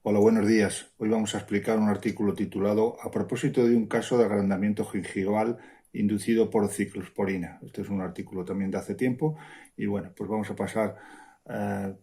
Hola, buenos días. Hoy vamos a explicar un artículo titulado A propósito de un caso de agrandamiento gingival inducido por ciclosporina. Este es un artículo también de hace tiempo y bueno, pues vamos a pasar,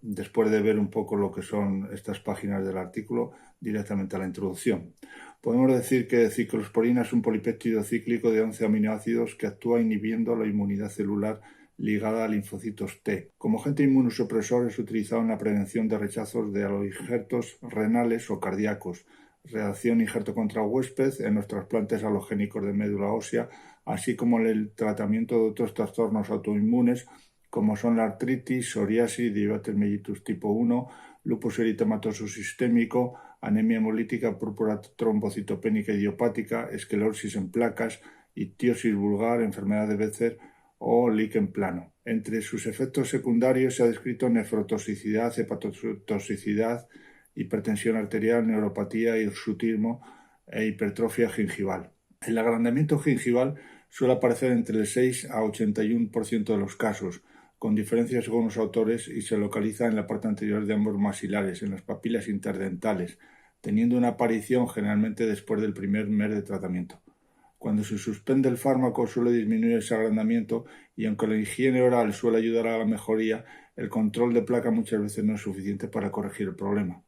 después de ver un poco lo que son estas páginas del artículo, directamente a la introducción. Podemos decir que ciclosporina es un polipéptido cíclico de 11 aminoácidos que actúa inhibiendo la inmunidad celular ligada a linfocitos T. Como agente inmunosupresor es utilizado en la prevención de rechazos de aloinjertos renales o cardíacos, reacción injerto contra huésped en los trasplantes alogénicos de médula ósea, así como en el tratamiento de otros trastornos autoinmunes como son la artritis, psoriasis, diabetes mellitus tipo 1, lupus eritematoso sistémico, anemia hemolítica, púrpura trombocitopénica idiopática, esclerosis en placas, ictiosis vulgar, enfermedad de Becer o líquen plano. Entre sus efectos secundarios se ha descrito nefrotoxicidad, hepatotoxicidad, hipertensión arterial, neuropatía, hirsutismo e hipertrofia gingival. El agrandamiento gingival suele aparecer entre el 6 a 81% de los casos, con diferencias según los autores, y se localiza en la parte anterior de ambos maxilares, en las papilas interdentales, teniendo una aparición generalmente después del primer mes de tratamiento. Cuando se suspende el fármaco suele disminuir ese agrandamiento y aunque la higiene oral suele ayudar a la mejoría, el control de placa muchas veces no es suficiente para corregir el problema.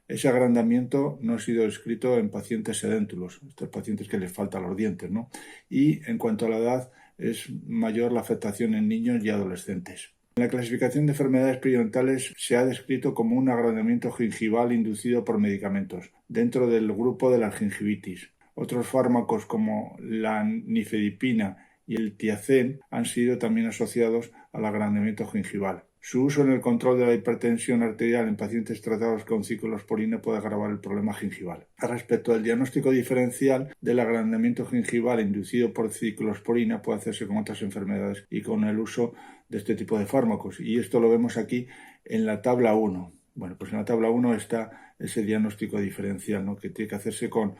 Ese agrandamiento no ha sido descrito en pacientes sedéntulos, estos pacientes que les faltan los dientes, ¿no? Y en cuanto a la edad, es mayor la afectación en niños y adolescentes. En la clasificación de enfermedades periodontales se ha descrito como un agrandamiento gingival inducido por medicamentos, dentro del grupo de la gingivitis. Otros fármacos como la nifedipina y el tiacén han sido también asociados al agrandamiento gingival. Su uso en el control de la hipertensión arterial en pacientes tratados con ciclosporina puede agravar el problema gingival. Respecto al diagnóstico diferencial del agrandamiento gingival inducido por ciclosporina, puede hacerse con otras enfermedades y con el uso de este tipo de fármacos. Y esto lo vemos aquí en la tabla 1. Bueno, pues en la tabla 1 está ese diagnóstico diferencial, ¿no?, que tiene que hacerse con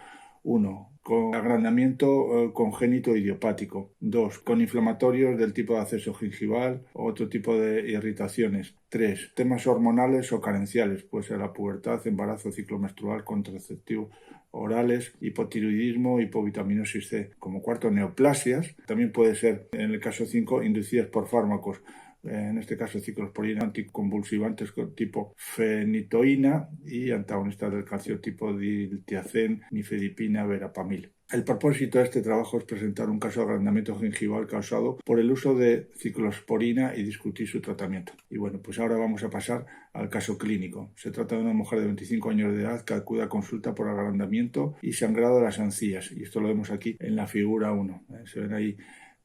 1. Con agrandamiento congénito idiopático. 2. Con inflamatorios del tipo de acceso gingival o otro tipo de irritaciones. 3. Temas hormonales o carenciales, puede ser la pubertad, embarazo, ciclo menstrual, contraceptivo orales, hipotiroidismo, hipovitaminosis C. Como cuarto, neoplasias. También puede ser, en el caso 5, inducidas por fármacos, en este caso ciclosporina, anticonvulsivantes tipo fenitoína y antagonistas del calcio tipo diltiazem, nifedipina, verapamil. El propósito de este trabajo es presentar un caso de agrandamiento gingival causado por el uso de ciclosporina y discutir su tratamiento. Y bueno, pues ahora vamos a pasar al caso clínico. Se trata de una mujer de 25 años de edad que acude a consulta por agrandamiento y sangrado de las encías. Y esto lo vemos aquí en la figura 1. Se ven ahí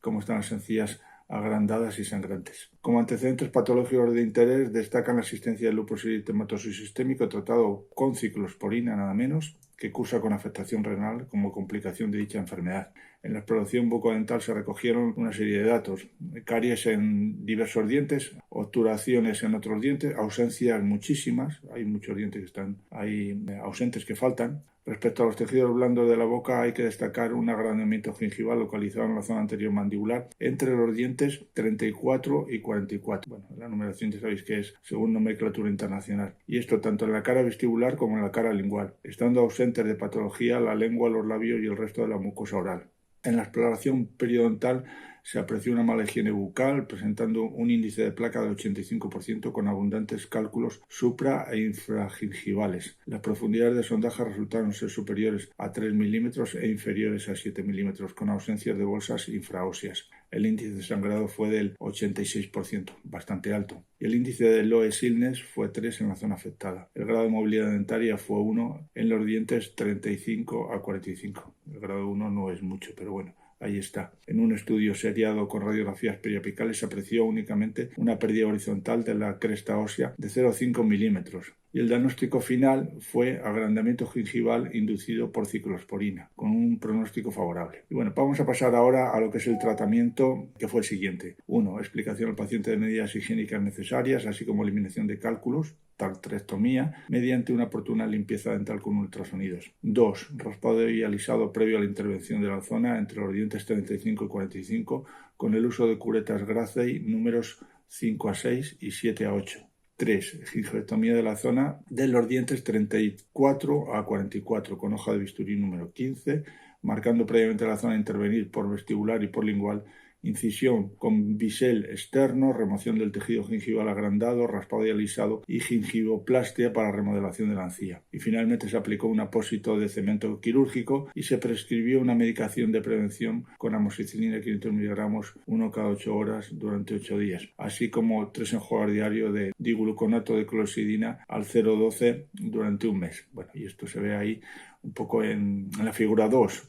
cómo están las encías agrandadas y sangrantes. Como antecedentes patológicos de interés destacan la existencia de lupus eritematoso sistémico tratado con ciclosporina nada menos, que cursa con afectación renal como complicación de dicha enfermedad. En la exploración bucodental se recogieron una serie de datos: caries en diversos dientes, obturaciones en otros dientes, ausencias muchísimas, hay muchos dientes que están ahí ausentes, que faltan. Respecto a los tejidos blandos de la boca, hay que destacar un agrandamiento gingival localizado en la zona anterior mandibular entre los dientes 34 y 44. Bueno, la numeración ya sabéis que es según nomenclatura internacional. Y esto tanto en la cara vestibular como en la cara lingual, estando ausentes de patología la lengua, los labios y el resto de la mucosa oral. En la exploración periodontal se apreció una mala higiene bucal, presentando un índice de placa del 85% con abundantes cálculos supra e infragingivales. Las profundidades de sondaje resultaron ser superiores a 3 milímetros e inferiores a 7 milímetros, con ausencias de bolsas infraóseas. El índice de sangrado fue del 86%, bastante alto. Y el índice de Loess Illness fue 3 en la zona afectada. El grado de movilidad dentaria fue 1 en los dientes 35 a 45. El grado 1 no es mucho, pero bueno, ahí está. En un estudio seriado con radiografías periapicales se apreció únicamente una pérdida horizontal de la cresta ósea de 0,5 milímetros. Y el diagnóstico final fue agrandamiento gingival inducido por ciclosporina, con un pronóstico favorable. Y bueno, vamos a pasar ahora a lo que es el tratamiento, que fue el siguiente. 1. Explicación al paciente de medidas higiénicas necesarias, así como eliminación de cálculos, tartrectomía, mediante una oportuna limpieza dental con ultrasonidos. 2. Raspado y alisado previo a la intervención de la zona entre los dientes 35 y 45 con el uso de curetas Gracey números 5 a 6 y 7 a 8. 3. Gingivectomía de la zona de los dientes 34 a 44 con hoja de bisturí número 15, marcando previamente la zona a intervenir por vestibular y por lingual, incisión con bisel externo, remoción del tejido gingival agrandado, raspado y alisado y gingivoplastia para remodelación de la encía. Y finalmente se aplicó un apósito de cemento quirúrgico y se prescribió una medicación de prevención con amoxicilina 500 miligramos 1 cada 8 horas durante 8 días, así como 3 enjuagues diarios de digluconato de clorexidina al 0,12 durante un mes. Bueno, y esto se ve ahí un poco en la figura 2.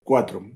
4.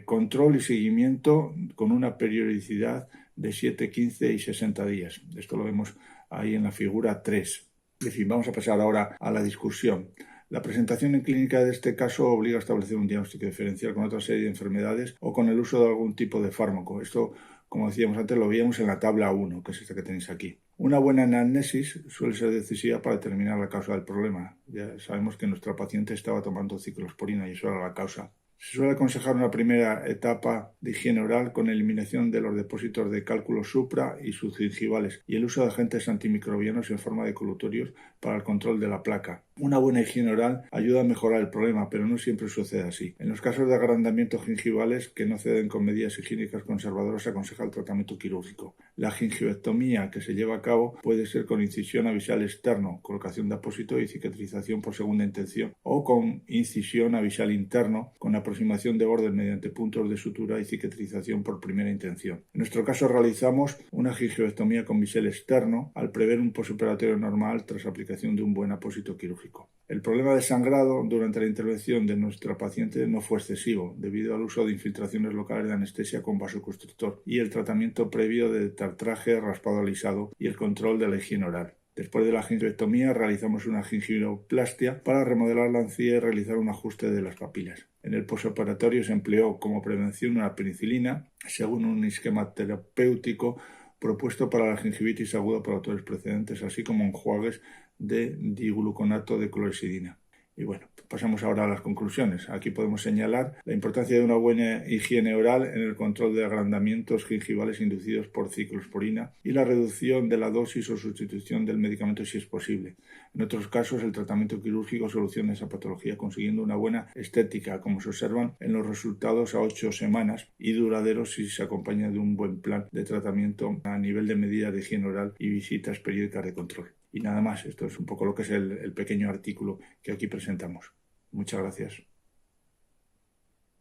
Control y seguimiento con una periodicidad de 7, 15 y 60 días. Esto lo vemos ahí en la figura 3. En fin, vamos a pasar ahora a la discusión. La presentación en clínica de este caso obliga a establecer un diagnóstico diferencial con otra serie de enfermedades o con el uso de algún tipo de fármaco. Esto, como decíamos antes, lo veíamos en la tabla 1, que es esta que tenéis aquí. Una buena anamnesis suele ser decisiva para determinar la causa del problema. Ya sabemos que nuestra paciente estaba tomando ciclosporina y eso era la causa. Se suele aconsejar una primera etapa de higiene oral con eliminación de los depósitos de cálculos supra y subgingivales y el uso de agentes antimicrobianos en forma de colutorios para el control de la placa. Una buena higiene oral ayuda a mejorar el problema, pero no siempre sucede así. En los casos de agrandamientos gingivales que no ceden con medidas higiénicas conservadoras se aconseja el tratamiento quirúrgico. La gingivectomía que se lleva a cabo puede ser con incisión avisal externo, colocación de apósito y cicatrización por segunda intención, o con incisión avisal interno con aproximación de bordes mediante puntos de sutura y cicatrización por primera intención. En nuestro caso realizamos una gingivectomía con bisel externo al prever un postoperatorio normal tras aplicación de un buen apósito quirúrgico. El problema de sangrado durante la intervención de nuestra paciente no fue excesivo, debido al uso de infiltraciones locales de anestesia con vasoconstrictor y el tratamiento previo de tartraje, raspado alisado y el control de la higiene oral. Después de la gingivectomía realizamos una gingivoplastia para remodelar la encía y realizar un ajuste de las papilas. En el postoperatorio se empleó como prevención una penicilina, según un esquema terapéutico propuesto para la gingivitis aguda por autores precedentes, así como enjuagues de digluconato de clorexidina. Y bueno, pasamos ahora a las conclusiones. Aquí podemos señalar la importancia de una buena higiene oral en el control de agrandamientos gingivales inducidos por ciclosporina y la reducción de la dosis o sustitución del medicamento si es posible. En otros casos, el tratamiento quirúrgico soluciona esa patología consiguiendo una buena estética, como se observan en los resultados a 8 semanas y duraderos si se acompaña de un buen plan de tratamiento a nivel de medidas de higiene oral y visitas periódicas de control. Y nada más, esto es un poco lo que es el pequeño artículo que aquí presentamos. Muchas gracias.